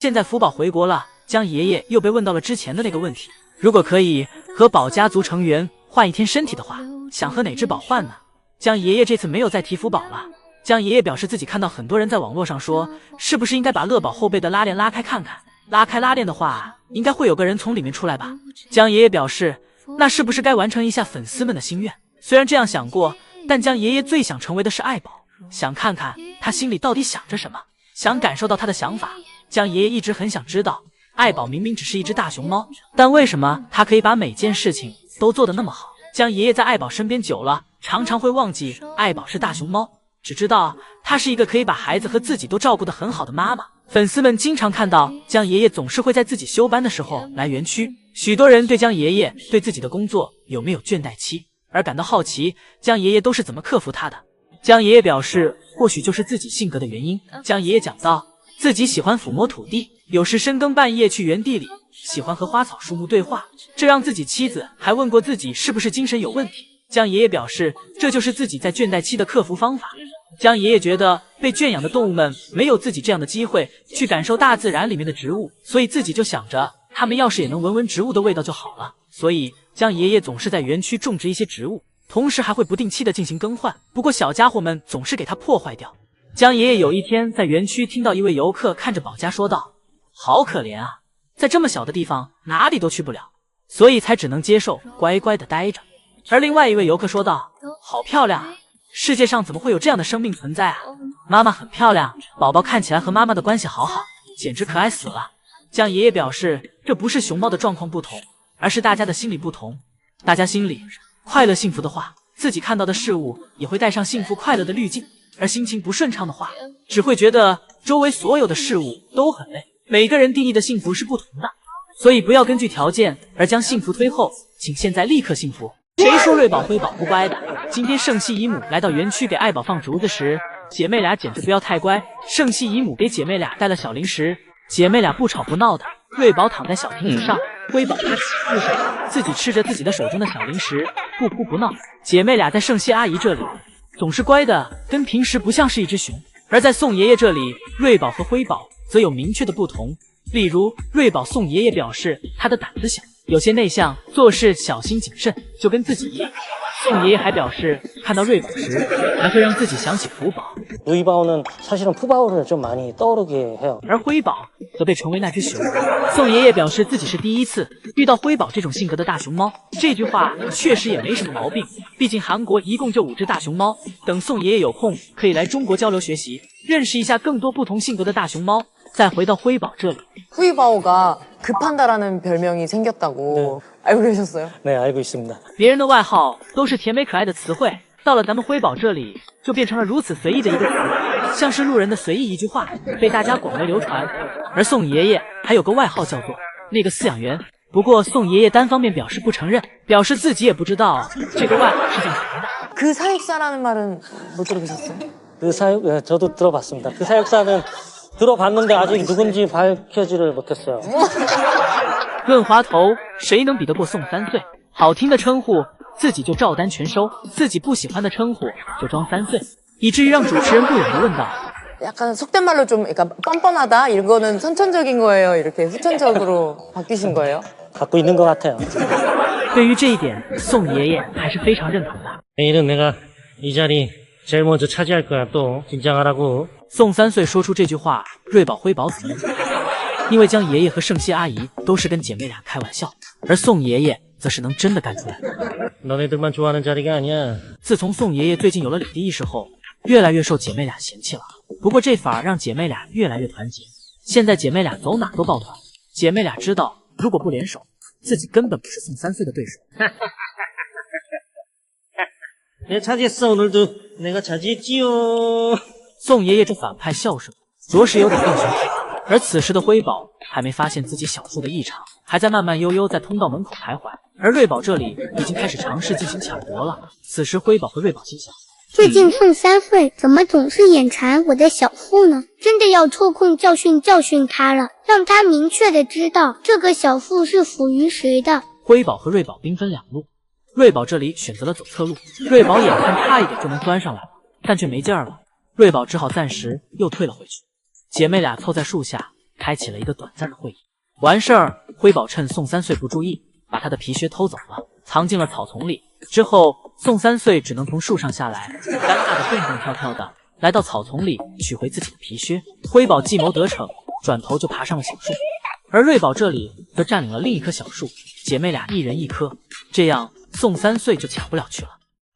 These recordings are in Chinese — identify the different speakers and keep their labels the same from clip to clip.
Speaker 1: 现在福宝回国了，江爷爷又被问到了之前的那个问题：如果可以和宝家族成员换一天身体的话，想和哪只宝换呢？江爷爷这次没有再提福宝了。江爷爷表示自己看到很多人在网络上说，是不是应该把乐宝后背的拉链拉开看看？拉开拉链的话，应该会有个人从里面出来吧？江爷爷表示，那是不是该完成一下粉丝们的心愿？虽然这样想过，但江爷爷最想成为的是爱宝，想看看他心里到底想着什么，想感受到他的想法。江爷爷一直很想知道，爱宝明明只是一只大熊猫，但为什么他可以把每件事情都做得那么好？江爷爷在爱宝身边久了，常常会忘记爱宝是大熊猫，只知道她是一个可以把孩子和自己都照顾得很好的妈妈。粉丝们经常看到江爷爷总是会在自己休班的时候来园区，许多人对江爷爷对自己的工作有没有倦怠期而感到好奇，江爷爷都是怎么克服他的。江爷爷表示，或许就是自己性格的原因。江爷爷讲到，自己喜欢抚摸土地，有时深更半夜去园地里，喜欢和花草树木对话，这让自己妻子还问过自己是不是精神有问题。江爷爷表示，这就是自己在倦怠期的克服方法。江爷爷觉得被圈养的动物们没有自己这样的机会去感受大自然里面的植物，所以自己就想着他们要是也能闻闻植物的味道就好了。所以江爷爷总是在园区种植一些植物，同时还会不定期的进行更换，不过小家伙们总是给他破坏掉。江爷爷有一天在园区听到一位游客看着宝家说道，好可怜啊，在这么小的地方哪里都去不了，所以才只能接受乖乖的待着。而另外一位游客说道，好漂亮啊，世界上怎么会有这样的生命存在啊？妈妈很漂亮，宝宝看起来和妈妈的关系好好，简直可爱死了。江爷爷表示，这不是熊猫的状况不同，而是大家的心理不同。大家心里快乐幸福的话，自己看到的事物也会带上幸福快乐的滤镜，而心情不顺畅的话，只会觉得周围所有的事物都很累。每个人定义的幸福是不同的，所以不要根据条件而将幸福推后，请现在立刻幸福。谁说瑞宝辉宝不乖的？今天圣西姨母来到园区给爱宝放竹子时，姐妹俩简直不要太乖。圣西姨母给姐妹俩带了小零食，姐妹俩不吵不闹的。瑞宝躺在小亭子上，辉宝趴起树上，自己吃着自己的手中的小零食，不哭不闹。姐妹俩在圣西阿姨这里总是乖的，跟平时不像是一只熊。而在宋爷爷这里，瑞宝和辉宝则有明确的不同。例如，瑞宝宋爷爷表示他的胆子小，有些内向，做事小心谨慎，就跟自己一样。宋爷爷还表示，看到瑞宝时，还会让自己想起福宝。而辉宝则被称为那只熊。宋爷爷表示自己是第一次遇到辉宝这种性格的大熊猫，这句话确实也没什么毛病，毕竟韩国一共就5只大熊猫。等宋爷爷有空可以来中国交流学习，认识一下更多不同性格的大熊猫。再回到辉宝这里，
Speaker 2: 후이바오가 급한다라는 별명이 생겼다고 알고 계셨어요?
Speaker 3: 네, 알고 있습니다.
Speaker 1: 别人的外号都是甜美可爱的词汇，到了咱们辉宝这里就变成了如此随意的一个词，像是路人的随意一句话，被大家广为流传。而宋爷爷还有个外号叫做那个饲养员，不过宋爷爷单方面表示不承认，表示自己也不知道这个外号是叫什么的。
Speaker 2: 그 사육사라는 말은 못 들어보셨어요?
Speaker 3: 그 사육, 저도 들어봤습니다. 그 사육사는 들어봤는데 아직 누군지 밝혀지를 못했어요.
Speaker 1: 论滑头，谁能比得过宋3岁？好听的称呼自己就照单全收，自己不喜欢的称呼就装3岁，以至于让主持人不忍地问道。
Speaker 2: 약간 속된 말로 좀 그러니까 뻔뻔하다 이거는 선천적인 거예요. 이렇게 후천적으로 바뀌신 거예요?
Speaker 3: 갖고 있는 것 같아요.
Speaker 1: 对于这一点，宋爷爷还是非常认同的。
Speaker 3: 내일은 내가 이 자리 제일 먼저 차지할 거야. 또 긴장하라고.
Speaker 1: 宋3岁说出这句话，瑞宝辉宝怎么？因为江爷爷和圣熙阿姨都是跟姐妹俩开玩笑，而宋爷爷则是能真的干出来。
Speaker 3: 너네들만 좋아하는 자리가 아니야.
Speaker 1: 自从宋爷爷最近有了领地意识后，越来越受姐妹俩嫌弃了。不过这法让姐妹俩越来越团结，现在姐妹俩走哪都抱团。姐妹俩知道，如果不联手，自己根本不是宋3岁的对手。
Speaker 3: 내가 차지했어. 오늘도 내가 차지했지요.
Speaker 1: 宋爷爷这反派笑声着实有点英雄气，而此时的辉宝还没发现自己小腹的异常，还在慢慢悠悠在通道门口徘徊。而瑞宝这里已经开始尝试进行抢夺了。此时辉宝和瑞宝心想，
Speaker 4: 最近宋3岁怎么总是眼馋我的小腹呢？真的要抽空教训教训他了，让他明确的知道这个小腹是属于谁的。
Speaker 1: 辉宝和瑞宝兵分两路，瑞宝这里选择了走侧路，瑞宝眼看差一点就能钻上来了，但却没劲儿了，瑞宝只好暂时又退了回去。姐妹俩凑在树下开启了一个短暂的会议。完事儿，辉宝趁宋三岁不注意，把他的皮靴偷走了，藏进了草丛里。之后，宋三岁只能从树上下来，尴尬的蹦蹦跳跳的来到草丛里取回自己的皮靴。辉宝计谋得逞，转头就爬上了小树，而瑞宝这里则占领了另一棵小树，姐妹俩一人一棵，这样宋三岁就抢不了去了。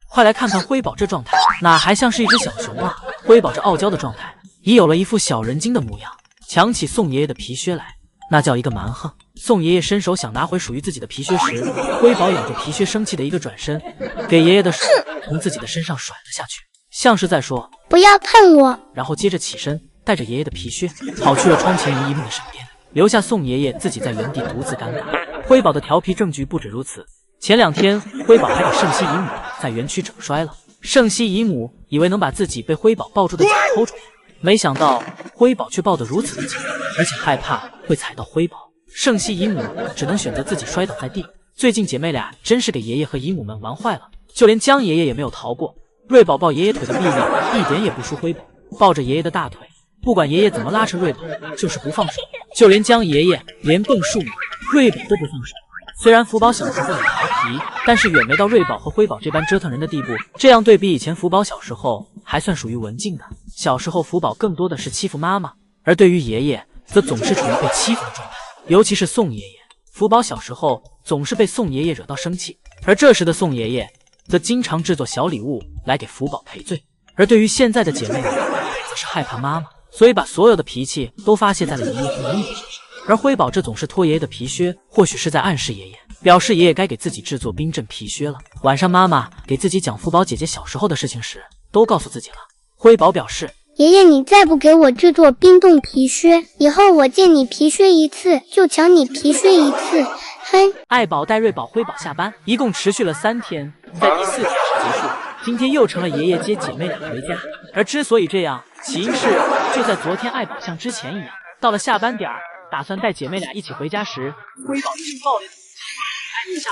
Speaker 1: 快来看看辉宝这状态，哪还像是一只小熊啊！辉宝这傲娇的状态，已有了一副小人精的模样，抢起宋爷爷的皮靴来，那叫一个蛮横。宋爷爷伸手想拿回属于自己的皮靴时，辉宝咬着皮靴生气的一个转身，给爷爷的手从自己的身上甩了下去，像是在说
Speaker 4: 不要碰我。
Speaker 1: 然后接着起身，带着爷爷的皮靴跑去了窗前于一木的身边，留下宋爷爷自己在原地独自尴尬。辉宝的调皮证据不止如此，前2天辉宝还给圣西姨母在园区整摔了。圣西姨母以为能把自己被辉宝抱住的脚偷出来，没想到辉宝却抱得如此的紧，而且害怕会踩到辉宝。圣西姨母只能选择自己摔倒在地。最近姐妹俩真是给爷爷和姨母们玩坏了，就连江爷爷也没有逃过。瑞宝抱爷爷腿的臂力一点也不输辉宝，抱着爷爷的大腿，不管爷爷怎么拉扯瑞宝，就是不放手。就连江爷爷连蹦数码，瑞宝都不放手。虽然福宝小时候很调皮，但是远没到瑞宝和辉宝这般折腾人的地步。这样对比以前福宝小时候还算属于文静的，小时候福宝更多的是欺负妈妈，而对于爷爷则总是处于被欺负的状态。尤其是宋爷爷，福宝小时候总是被宋爷爷惹到生气，而这时的宋爷爷则经常制作小礼物来给福宝赔罪。而对于现在的姐妹们，则是害怕妈妈，所以把所有的脾气都发泄在了爷爷和姨母身上。而辉宝这总是脱爷爷的皮靴，或许是在暗示爷爷，表示爷爷该给自己制作冰镇皮靴了。晚上妈妈给自己讲福宝姐姐小时候的事情时，都告诉自己了。辉宝表示，
Speaker 4: 爷爷，你再不给我制作冰冻皮靴，以后我见你皮靴一次就抢你皮靴一次。哼！
Speaker 1: 爱宝带瑞宝、辉宝下班，一共持续了3天，在第4天时结束。今天又成了爷爷接姐妹俩回家。而之所以这样，起因是就在昨天，爱宝像之前一样，到了下班点儿，打算带姐妹俩一起回家时，辉宝竟暴烈的下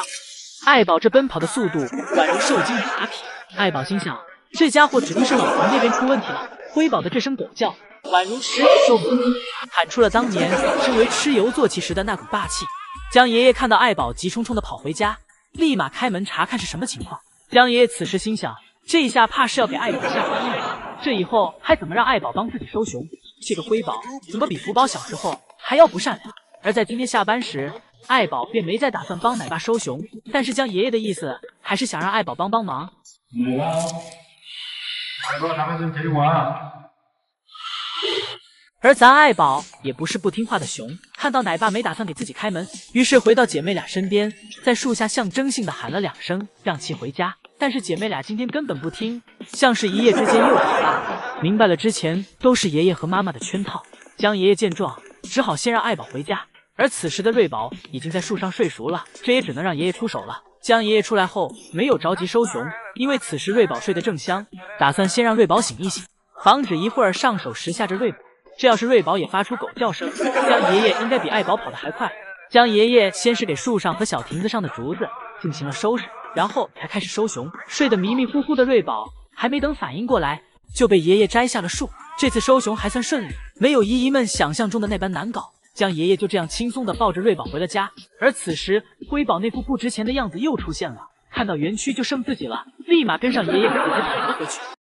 Speaker 1: 爱宝这奔跑的速度宛如受惊的马匹。爱宝心想，这家伙指定是老婆那边出问题了。辉宝的这声狗叫宛如狮子受惊，喊出了当年身为蚩尤坐骑时的那股霸气。江爷爷看到爱宝急冲冲的跑回家，立马开门查看是什么情况。江爷爷此时心想，这一下怕是要给爱宝下翻了，这以后还怎么让爱宝帮自己收熊？这个辉宝怎么比福宝小时候还要不善良？而在今天下班时，爱宝便没再打算帮奶爸收熊，但是江爷爷的意思还是想让爱宝帮帮忙。而咱爱宝也不是不听话的熊，看到奶爸没打算给自己开门，于是回到姐妹俩身边，在树下象征性的喊了2声，让其回家。但是姐妹俩今天根本不听，像是一夜之间又长大了，明白了之前都是爷爷和妈妈的圈套。江爷爷见状，只好先让爱宝回家。而此时的瑞宝已经在树上睡熟了，这也只能让爷爷出手了。江爷爷出来后没有着急收熊，因为此时瑞宝睡得正香，打算先让瑞宝醒一醒，防止一会儿上手时吓着瑞宝。这要是瑞宝也发出狗叫声，江爷爷应该比爱宝跑得还快。江爷爷先是给树上和小亭子上的竹子进行了收拾，然后才开始收熊。睡得迷迷糊糊的瑞宝还没等反应过来，就被爷爷摘下了树。这次收熊还算顺利，没有姨姨们想象中的那般难搞。江爷爷就这样轻松地抱着瑞宝回了家。而此时辉宝那副不值钱的样子又出现了，看到园区就剩自己了，立马跟上爷爷给姐姐跑了回去。